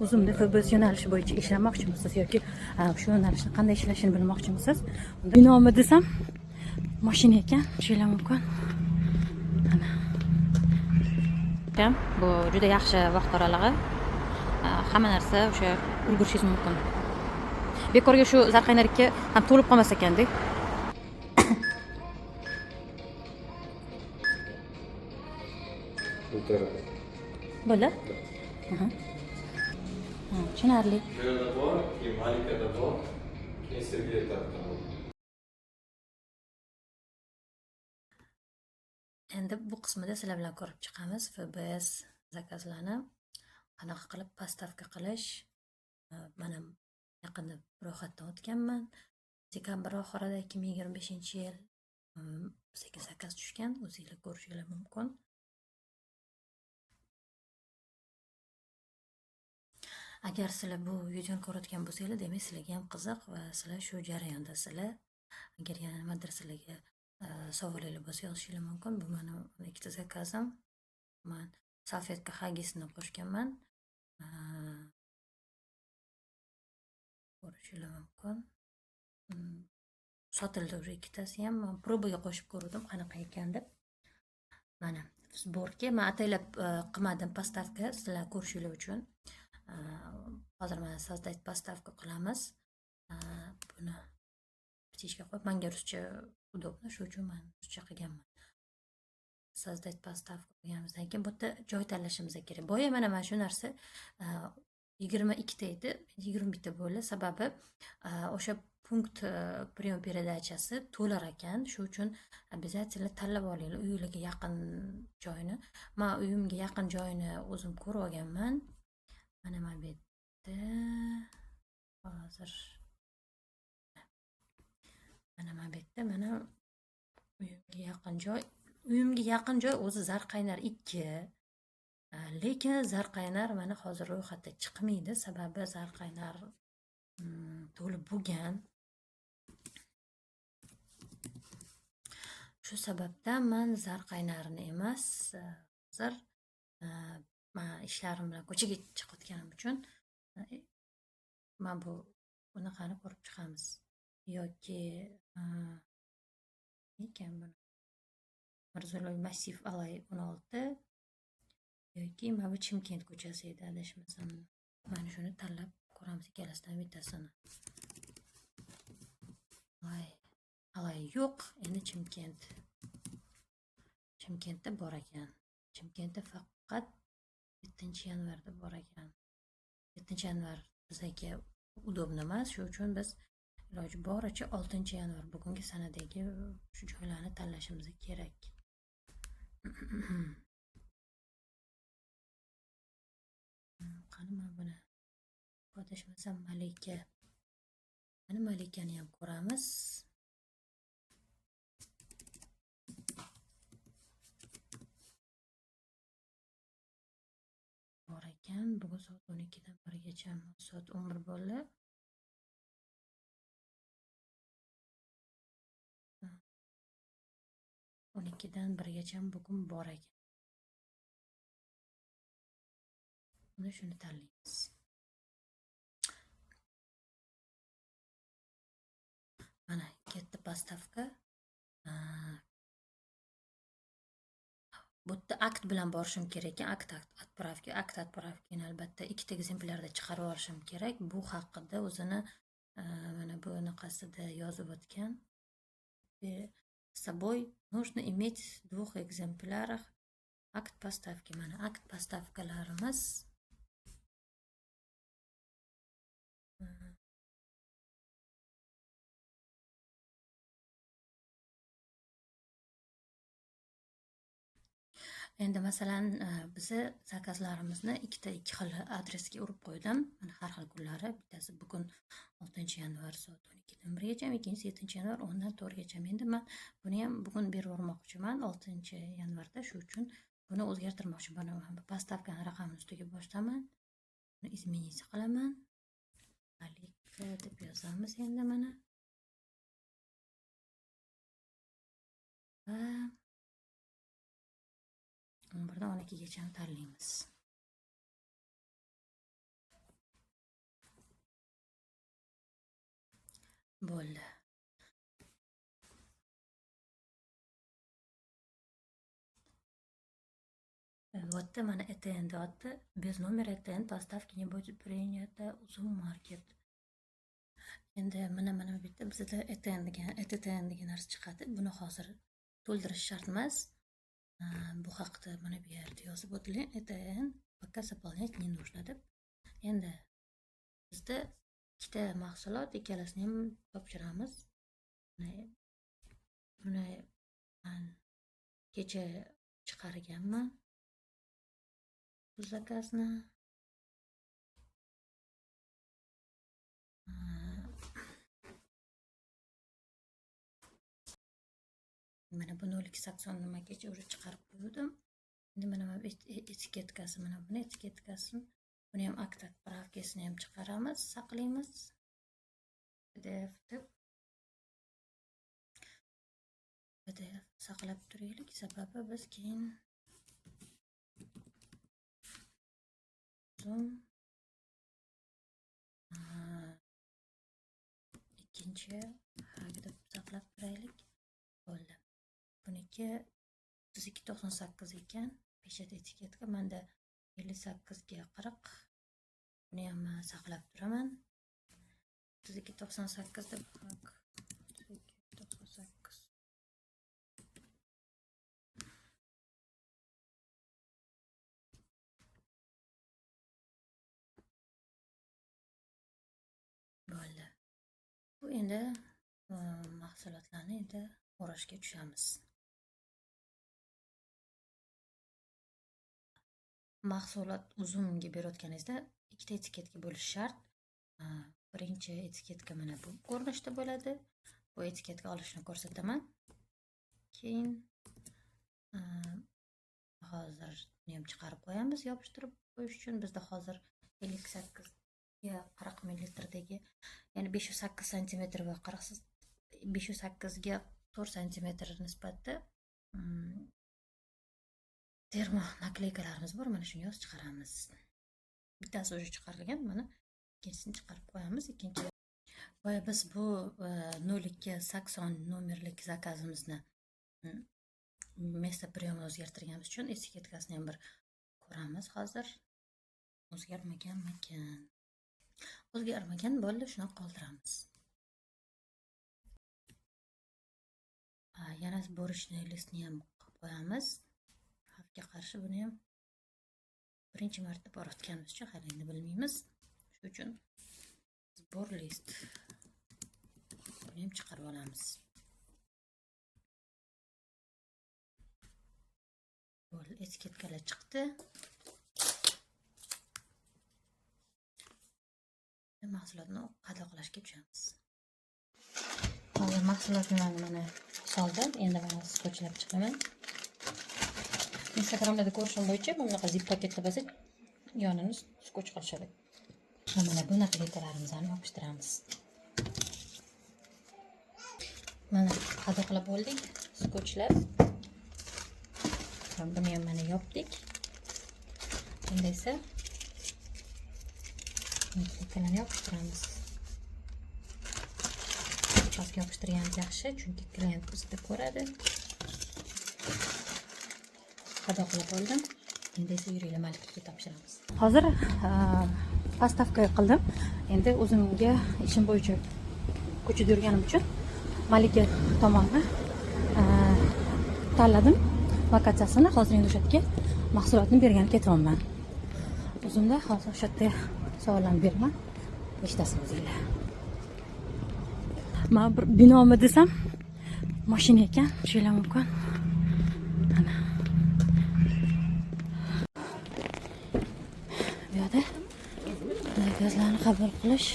O'zimda FBS yo'nalishi bo'yicha ishlamoqchimisiz yoki shu yo'nalishda qanday ishlashini bilmoqchimisiz? Binomi desam mashina ekan, tushunlar mumkin. Bu juda yaxshi vaqt oralig'i. Hamma narsa o'sha ulgurishingiz mumkin. Bekorga shu Zarqaynar 2 ham to'lib qolmas ekanda. Bo'ldi? Tushunarli. Jo'nada bor, keyin Malikada bor, keyin Sergey tarafda bor. Endi bu qismida sizlar bilan ko'rib chiqamiz FBS zakazlarni qanaqa qilib postavka qilish. Mana yaqinda ro'yxatdan o'tganman. Dekabr oxirida 2025-yil bizga zakaz tushgan. O'zingizlar ko'rishingiz mumkin. Agar sizlar bu videoni ko'rayotgan bo'lsangiz, demak sizlarga ham qiziq va sizlar shu jarayondasizlar. Agar yana nimadir sizlarga savollaringiz bo'lsa yozishingiz mumkin. Bu mana ikkita zakazim. Men salfetka hagisini qo'shganman. Ko'rishingiz mumkin. Sotildi o'sha ikkitasi ham. Men probaga qo'shib ko'rdim qanaqa ekan deb. Mana sborka. Men ataylab qilmadim postavka sizlar ko'rishingiz uchun. Hozir mana sozdать postavka qilamiz. Buni птичка qo'yib, menga ruscha удобно, shu uchun men ruscha qilganman. Sozdать postavka qilganimizdan keyin bu yerda joy tanlashimiz kerak. Boya mana shu narsa 22 ta edi, 21 ta bo'ldi. Sababi o'sha punkt прием передачасы to'lar ekan. Shu uchun обязательно tanlab olinglar uyingizga yaqin joyni. Men uyimga yaqin joyni o'zim ko'rib olganman. Mana bu yerda hozir mana bu yerda mana uyimga yaqin joy o'zi Zarqaynar 2. Lekin Zarqaynar mana hozir ro'yxatda chiqmaydi, sababi Zarqaynar to'lib bo'lgan. Shu sababdan men Zarqaynarni emas, hozir men ishlarim bilan ko'chaga chiqayotganim uchun men bunaqani ko'rib chiqamiz. Yoki ekan buni Mirziyoyev massiv Alay 16 yoki mana bu Chimkent ko'chasi edi, adashmasam. Mana shuni tanlab ko'ramiz ikkalasidan bittasini. Alay yo'q, endi Chimkent. Chimkentda bor ekan. Chimkentda faqat 7-yanvarda bor ekan. 7-yanvar bizga udobno emas, shu uchun biz iloji boricha 6-yanvar bugungi sanadagi shu joylarni tanlashimiz kerak. Qani men buni adashmasam Malika. Mana Malikani ham ko'ramiz. Bor ekan. Bugun soat 12 dan 1 gacha, soat 11 bo'ldi. Dan 1gacha bugun bor ekan. Buni shuni tanlaymiz. Mana katta postavka. Bu yerda akt bilan borishim kerak ekan. Akt отправкani albatta ikkita ekzemplyarda chiqarib olishim kerak. Bu haqida o'zini mana bu naqasida yozib o'tgan. С собой нужно иметь в 2 экземплярах акт поставки. Mana akt postavkalarimiz. Endi masalan bizni zakazlarimizni ikkita xil adresga urib qo'ydim. Mana har xil kunlari. Bittasi bugun 6-yanvar soat 12 dan 1 gacha, ikkinchisi 7-yanvar 10 dan 4 gacha. Endi men buni ham bugun berib yubormoqchiman 6-yanvarda, shu uchun buni o'zgartirmoqchiman. Buni postavkani raqamini ustiga boshlaman. Buni изменить qilaman. Malika deb yozamiz endi mana. Va 11 dan 12gacha tanlaymiz. bo'ldi. Вот mana ETN deyapti. Без номер ETN доставки не будет принято uzun market. Endi mana bitta bizda ETN degan narsa chiqadi. Buni hozir to'ldirish shart emas. Bu haqda mana bu yerda yozib o'tilgan. ETN пока заполнять не нужно deb. Endi bizda ikkita mahsulot, ikkalasini ham topshiramiz. Buni kecha chiqarganman. Bu zakazni mana bu 0,80 nimaga уже chiqarib qo'ydim. Endi mana bu etiketkasi, mana buni etiketkasini, buni ham akt отправкасini ham chiqaramiz, saqlaymiz. PDF deb PDF saqlab turaylik, sababi biz keyin ikkinchi deb saqlab turaylik. Bo'ldi. Buniki 32.98 ekan. Peshat etiketka menda 58 ga 40. Buni ham saqlab turaman. 32.98 deb 32.98. Bo'ldi. Bu endi mahsulotlarni endi o'rashga tushamiz. Mahsulot uzumga berayotganingizda ikkita etiketga bo'lish shart. Birinchi etiketka mana bu ko'rinishda bo'ladi. Bu etiketga olishni ko'rsataman. Keyin hozir buni ham chiqarib qo'yamiz yopishtirib qo'yish uchun. Bizda hozir 58 ga 40 ml-dagi, ya'ni 508 cm va 508 ga 4 cm nisbatda termo nakleykalarimiz bor. Mana shuni yozib chiqaramiz. Bittasi уже chiqarilgan, mana ikkinchisini chiqarib qo'yamiz. Ikkinchi va biz bu 0280 nomerlik zakazimizni место приема o'zgartirganimiz uchun etiketkasini ham bir ko'ramiz hozir. O'zgarmagan bo'ldi, shuni qoldiramiz. Yana сборочный listni ham qilib qo'yamiz. Xavfga qarshi buni ham birinchi marta borayotganimiz uchun hali endi bilmaymiz. Shuning uchun sbor list buni ham chiqarib olamiz. Bo'ldi, etiketkalar chiqdi. Mahsulotni qadoqlashga tushamiz. Hozir mahsulotlarni mana soldim. Endi mana skotchlab chiqaman. Instagramda ko'rishim bo'yicha bunaqa zip paketda bo'lsa yonini skotch qilishadi. Mana bu nakleykalarimizni yopishtiramiz. Mana qadoqlab bo'ldik, skotchlab. Buni ham mana yopdik. Endi esa nakleykalarni yopishtiramiz. Pastga yopishtirganimiz yaxshi, chunki klient bizda ko'radi. Qadoqlab oldim. Endi esa yuringlar malikaga topshiramiz. Hozir postavka qildim. Endi o'zimga ishim bo'yicha ko'chada yurganim uchun malika tomonni tanladim. Lokatsiyasini hozir endi o'sha yerga mahsulotni bergan ketyapman. O'zimda hozir o'sha yerda savollarni beraman. Eshitasiz o'zinglar. Men bir binomi desam, mashina ekan, tushinglar mumkin. Ana. Bu yerda zakazlarni qabul qilish.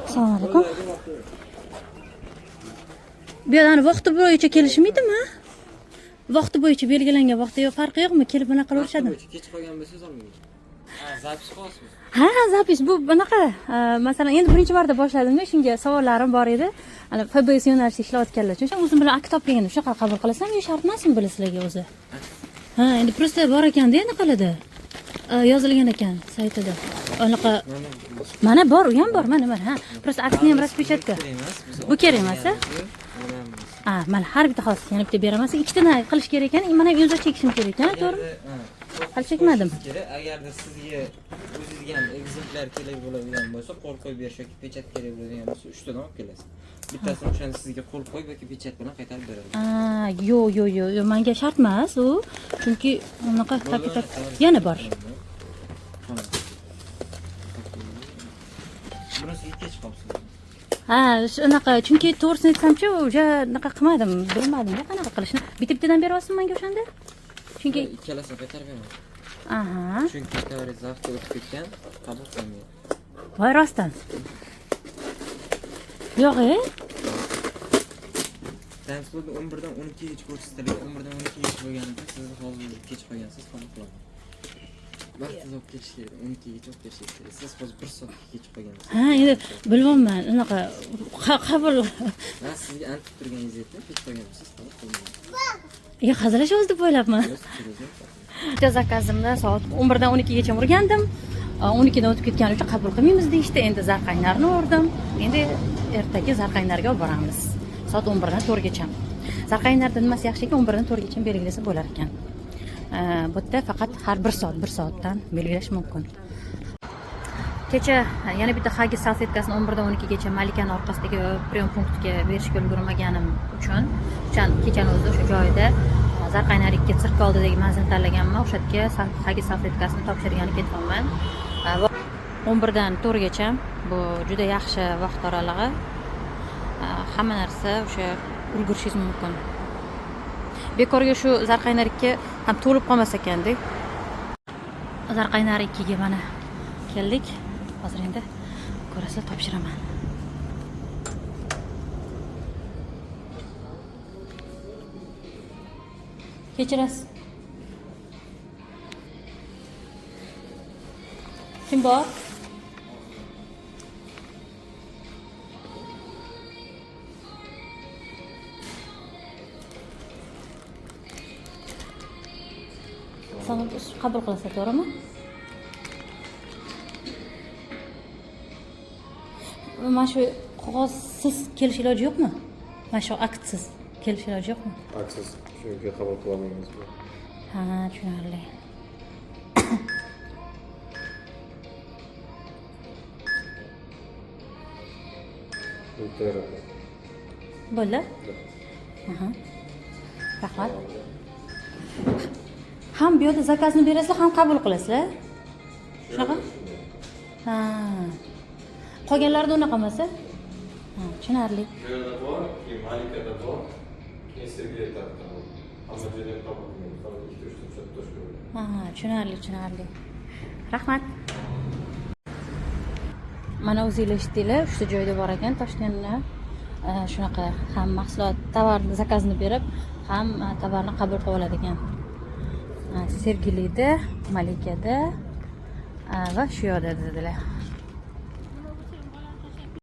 Assalomu alaykum. Bu yerdan vaqti bo'yicha kelishmaydimi? Vaqti bo'yicha belgilangan vaqtda farqi yo'qmi? Kelib bunaqa qilaverishadi. Kech qolgan bo'lsangiz olmayman. Zapis qilasizmi? Ha, zapis bu bunaqa. Masalan, endi birinchi marta boshladim-da, shunga savollarim bor edi. Ana FBS yo'nalishida ishlayotganlar uchun o'zim bilan akt topgan, shunaqa qabul qilasam, yo shart emasmi bilasizlarga o'zi? Ha, endi prosta bor ekan-da, endi qalada. Yozilgan ekan saytida. Unaqa mana bor, u ham bor, mana mana. Ha, просто aksini ham распечатка. Bu kerak emas, a? Mana har bitta hozir yana bitta beraman. Ikkitadan qilish kerak ekan. Mana o'zim chekishim kerak ekan, to'g'rimi? Hali chekmadim. Agarda sizga o'zingizga ham ekzemplyar kerak bo'ladigan bo'lsa, qo'l qo'yib berish yoki pechat kerak bo'ladigan bo'lsa, 3 tadan olib kelasiz. Bittasini o'shani sizga qo'l qo'yib yoki pechat bilan qaytarib beradi. Yo'q, menga shart emas u. Chunki unaqa kapital yana bor. Bunisiga kech qolibsiz. Shunaqa, chunki to'g'risini aytsam-chi, o'sha unaqa qilmadim, bilmadim-da qanaqa qilishni. Bitta-bittadan beryapsizmi menga o'shanda? Chunki ikkalasini qaytarib beraman. Chunki to'g'ri zavqda o'tib ketgan, qabul qilmaydi. Voy rostdan. Yo'q-e? Transportda 11 dan 12 gacha ko'rsatilgan, 11 dan 12 gacha bo'lganida siz hozir kech qolgansiz, qabul qilaman. Vaqtingiz olib ketish kerak, 12 gacha olib ketishingiz kerak. Siz hozir 1 soat kech qolgansiz. Endi bilmayman, unaqa qabul. Men sizga antib turganingizni aytdim, kech qolgansiz, qabul qilmayman. Hazillashamiz deb o'ylabman. Bitta zakazimda soat 11 dan 12 gacha urgandim. 12 dan o'tib ketgani uchun qabul qilmaymiz deyishdi. Endi zarqaynarni urdim. Endi ertaga zarqaynarga olib boramiz. Soat 11 dan 4 gacha. Zarqaynarda nimasi yaxshi ekan, 11 dan 4 gacha belgilasa bo'lar ekan. Bu yerda faqat har 1 soatdan belgilash mumkin. Kecha yana bitta hagi salfetkasini 11 dan 12 gacha Malikani orqasidagi priyon punktiga berishga ulgurmaganim uchun kechani o'zida o'sha joyda Zarqaynar 2 sirk oldidagi manzilni tanlaganman. O'sha yerga hagi salfetkasini topshirgani ketyapman. 11 dan 4 gacha bu juda yaxshi vaqt oralig'i. Hamma narsa o'sha ulgurishingiz mumkin. Bekorga shu Zarqaynar 2 ham to'lib qolmas ekanda. Zarqaynar 2 ga mana keldik. Hozir endi ko'rasizlar topshiraman. Kechirasiz. Kim bor? Sana qabul qilasiz, to'g'rimi? Mana shu qog'ozsiz kelish iloji yo'qmi? Mana shu aktsiz kelish iloji yo'qmi? Aksiz shunga qabul qilolmaymiz. Tushunarli. Bo'ldi? Rahmat. Ham bu yerda zakazni berasizlar, ham qabul qilasizlar. Shunaqa? Qolganlarda unaqa emas-a? Tushunarli. Bu yerda bor, keyin Malikada bor, keyin Sergelida bor. Hamma joyda qabul qilmaymiz. Faqat 2-3 Tushunarli. Rahmat. Mana o'zinglar eshitdinglar, shu joyda bor ekan Toshkentda. Shunaqa ham mahsulot, tovarni zakazni berib, ham tovarni qabul qilib oladigan. Sergelida, Malikada va shu yerda dedilar.